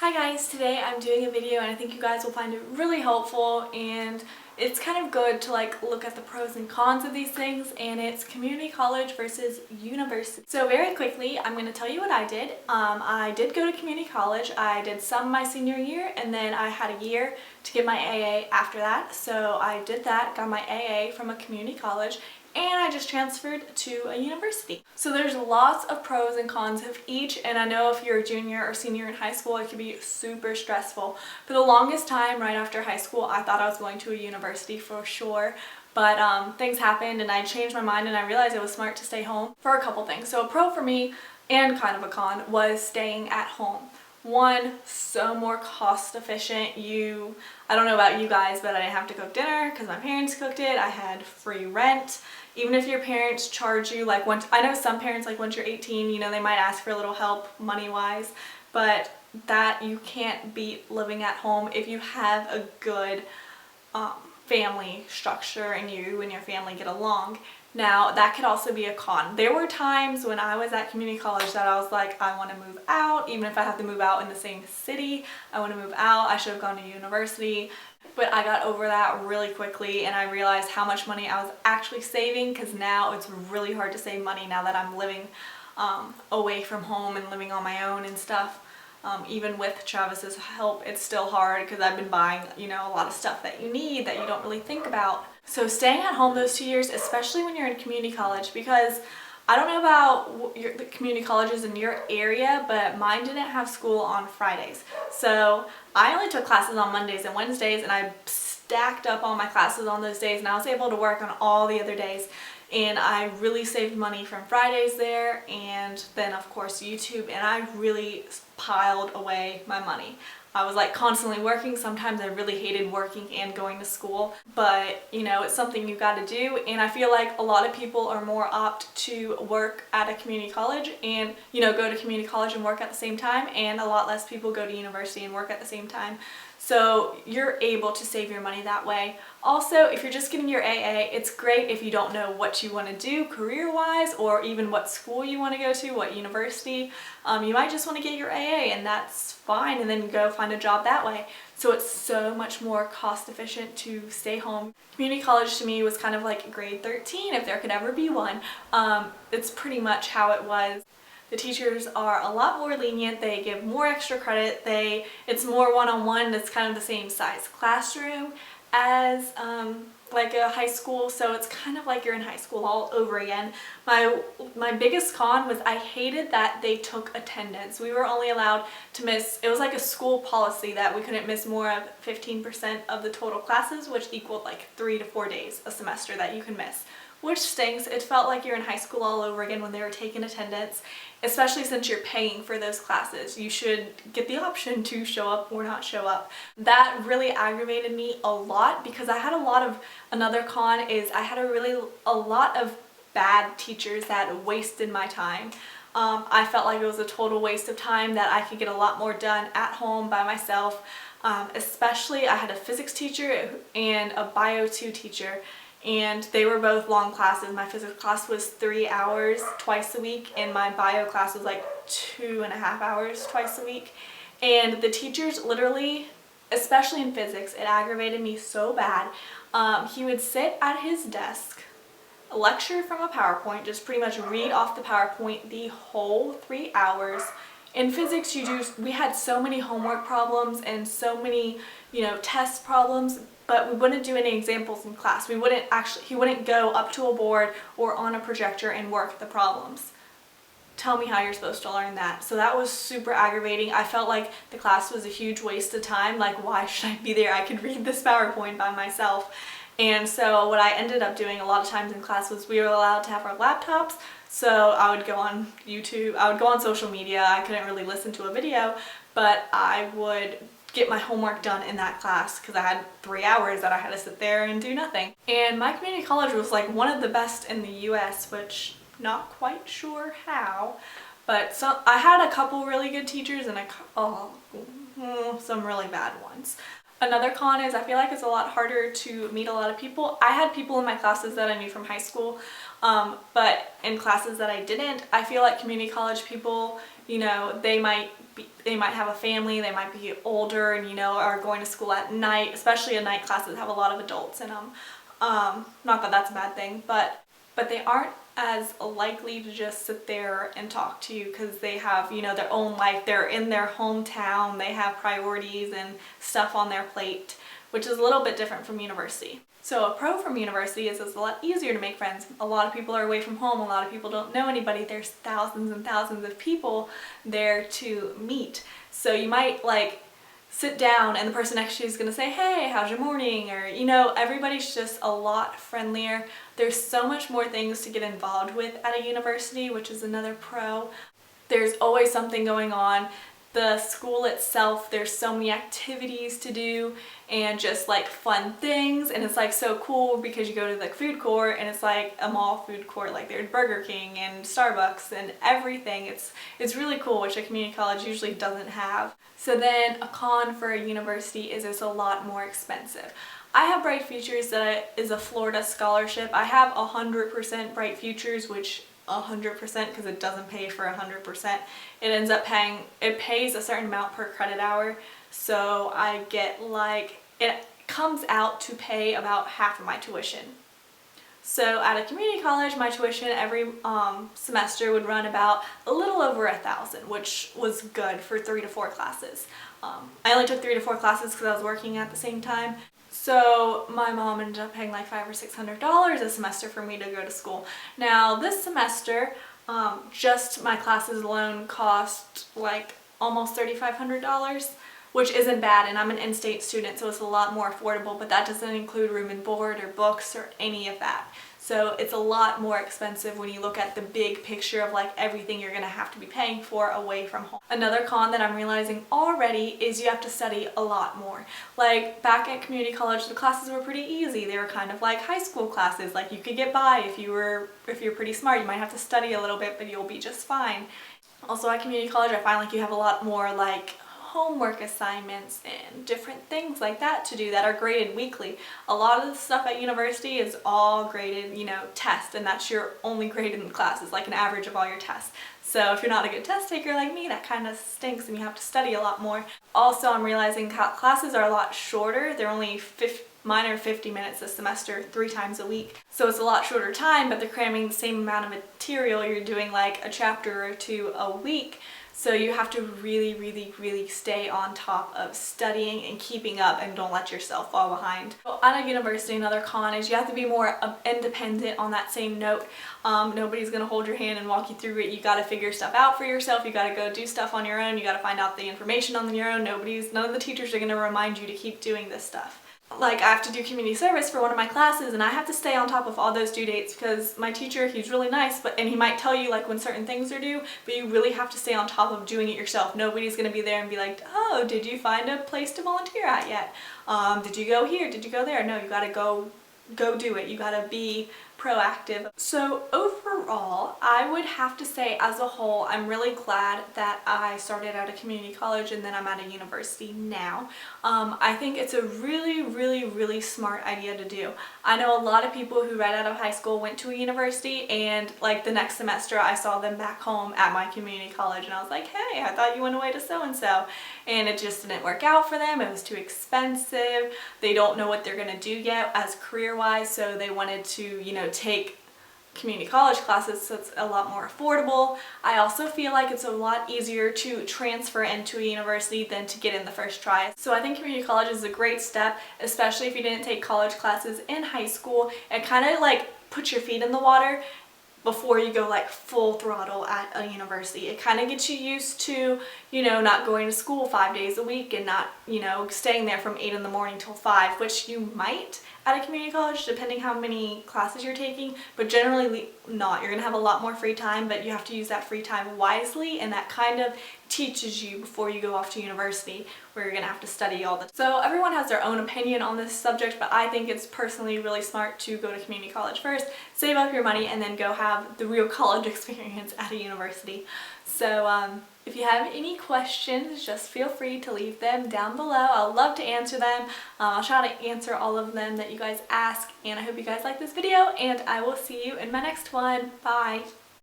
Hi guys, today I'm doing a video and I think you guys will find it really helpful, and it's kind of good to look at the pros and cons of these things, and it's community college versus university. So very quickly, I'm going to tell you what I did. I did go to community college. I did some my senior year, and then I had a year to get my AA after that. So I did that, got my AA from a community college, and I just transferred to a university. So there's lots of pros and cons of each, and I know if you're a junior or senior in high school, it can be super stressful. For the longest time, right after high school, I thought I was going to a university for sure, but things happened and I changed my mind and I realized it was smart to stay home for a couple things. So a pro for me, and kind of a con, was staying at home. One, so more cost efficient. I don't know about you guys, but I didn't have to cook dinner because my parents cooked it. I had free rent. Even if your parents charge you, I know some parents, once you're 18, they might ask for a little help money-wise, but that you can't beat living at home if you have a good family structure and you and your family get along. Now, that could also be a con. There were times when I was at community college that I was like, I want to move out, even if I have to move out in the same city. I want to move out. I should have gone to university. But I got over that really quickly and I realized how much money I was actually saving, because now it's really hard to save money now that I'm living away from home and living on my own and stuff. Even with Travis's help, it's still hard because I've been buying, a lot of stuff that you need that you don't really think about. So staying at home those 2 years, especially when you're in community college, because I don't know about the community colleges in your area, but mine didn't have school on Fridays. So I only took classes on Mondays and Wednesdays, and I stacked up all my classes on those days, and I was able to work on all the other days. And I really saved money from Fridays there, and then of course YouTube, and I really piled away my money. I was constantly working. Sometimes I really hated working and going to school, but it's something you got to do, and I feel like a lot of people are more apt to work at a community college and go to community college and work at the same time, and a lot less people go to university and work at the same time. So you're able to save your money that way. Also, if you're just getting your AA, it's great if you don't know what you want to do career-wise, or even what school you want to go to, what university. You might just want to get your AA, and that's fine, and then go find a job that way. So it's so much more cost efficient to stay home. Community college to me was kind of like grade 13, if there could ever be one. It's pretty much how it was. The teachers are a lot more lenient. They give more extra credit. It's more one-on-one. It's kind of the same size classroom as a high school, so it's kind of like you're in high school all over again. My biggest con was I hated that they took attendance. We were only allowed to miss, it was like a school policy that we couldn't miss more of 15% of the total classes, which equaled 3 to 4 days a semester that you can miss, which stinks. It felt like you're in high school all over again when they were taking attendance, especially since you're paying for those classes. You should get the option to show up or not show up. That really aggravated me a lot, because I had another con is I had a lot of bad teachers that wasted my time. I felt like it was a total waste of time, that I could get a lot more done at home by myself. Especially I had a physics teacher and a bio 2 teacher, and they were both long classes. My physics class was 3 hours twice a week, and my bio class was 2.5 hours twice a week. And the teachers literally, especially in physics, it aggravated me so bad. He would sit at his desk, lecture from a PowerPoint, just pretty much read off the PowerPoint the whole 3 hours. In physics, we had so many homework problems and so many, test problems, but we wouldn't do any examples in class. He wouldn't go up to a board or on a projector and work the problems. Tell me how you're supposed to learn that. So that was super aggravating. I felt like the class was a huge waste of time. Why should I be there? I could read this PowerPoint by myself. And so what I ended up doing a lot of times in class was we were allowed to have our laptops. So I would go on YouTube, I would go on social media. I couldn't really listen to a video, but I would get my homework done in that class, because I had 3 hours that I had to sit there and do nothing. And my community college was one of the best in the US, which not quite sure how, but I had a couple really good teachers and some really bad ones. Another con is I feel like it's a lot harder to meet a lot of people. I had people in my classes that I knew from high school, but in classes that I didn't, I feel like community college people, they might they might have a family, they might be older and, you know, are going to school at night, especially a night class that have a lot of adults in them. Not that that's a bad thing, but they aren't as likely to just sit there and talk to you because they have, you know, their own life. They're in their hometown, they have priorities and stuff on their plate, which is a little bit different from university. So a pro from university is it's a lot easier to make friends. A lot of people are away from home, a lot of people don't know anybody. There's thousands and thousands of people there to meet. So you might like sit down and the person next to you is going to say, hey, how's your morning? Or, you know, everybody's just a lot friendlier. There's so much more things to get involved with at a university, which is another pro. There's always something going on. The school itself, there's so many activities to do and just like fun things, and it's like so cool because you go to the food court and it's like a mall food court, like there's Burger King and Starbucks and everything. It's really cool, which a community college usually doesn't have. So then a con for a university is it's a lot more expensive. I have Bright Futures that is a Florida scholarship. I have 100% Bright Futures, which 100% because it doesn't pay for 100%. It ends up paying, it pays a certain amount per credit hour, so I get like, it comes out to pay about half of my tuition. So at a community college, my tuition every semester would run about a little over $1,000, which was good for 3 to 4 classes. I only took 3 to 4 classes because I was working at the same time. So my mom ended up paying like $500 or $600 a semester for me to go to school. Now this semester, just my classes alone cost like almost $3,500, which isn't bad, and I'm an in-state student, so it's a lot more affordable, but that doesn't include room and board or books or any of that. So it's a lot more expensive when you look at the big picture of like everything you're gonna have to be paying for away from home. Another con that I'm realizing already is you have to study a lot more. Like back at community college, the classes were pretty easy. They were kind of like high school classes. Like you could get by if you're pretty smart. You might have to study a little bit, but you'll be just fine. Also at community college, I find like you have a lot more like homework assignments and different things like that to do that are graded weekly. A lot of the stuff at university is all graded, you know, test, and that's your only grade in the class. It's like an average of all your tests. So if you're not a good test taker like me, that kind of stinks and you have to study a lot more. Also, I'm realizing classes are a lot shorter. They're only mine are 50 minutes a semester, 3 times a week. So it's a lot shorter time, but they're cramming the same amount of material. You're doing like a chapter or 2 a week. So you have to really, really, really stay on top of studying and keeping up and don't let yourself fall behind. So at a university, another con is you have to be more independent on that same note. Nobody's gonna hold your hand and walk you through it. You gotta figure stuff out for yourself. You gotta go do stuff on your own. You gotta find out the information on your own. None of the teachers are gonna remind you to keep doing this stuff. Like I have to do community service for one of my classes and I have to stay on top of all those due dates because my teacher, he's really nice, and he might tell you like when certain things are due, but you really have to stay on top of doing it yourself. Nobody's going to be there and be like, oh, did you find a place to volunteer at yet? Did you go here? Did you go there? No, you got to go do it. You got to be proactive. So overall, I would have to say as a whole, I'm really glad that I started at a community college and then I'm at a university now. I think it's a really, really, really smart idea to do. I know a lot of people who right out of high school went to a university and like the next semester I saw them back home at my community college and I was like, hey, I thought you went away to so-and-so. And it just didn't work out for them. It was too expensive. They don't know what they're gonna do yet as career-wise, so they wanted to, you know, take community college classes so it's a lot more affordable. I also feel like it's a lot easier to transfer into a university than to get in the first try. So I think community college is a great step, especially if you didn't take college classes in high school, and kind of like put your feet in the water before you go like full throttle at a university. It kind of gets you used to, you know, not going to school 5 days a week and not, you know, staying there from 8 in the morning till 5, which you might at a community college depending how many classes you're taking, but generally not. You're gonna have a lot more free time, but you have to use that free time wisely, and that kind of teaches you before you go off to university where you're gonna have to study all the time. So everyone has their own opinion on this subject, but I think it's personally really smart to go to community college first, save up your money, and then go have the real college experience at a university. So if you have any questions, just feel free to leave them down below. I'll love to answer them. I'll try to answer all of them that you guys ask, and I hope you guys like this video, and I will see you in my next one. Bye!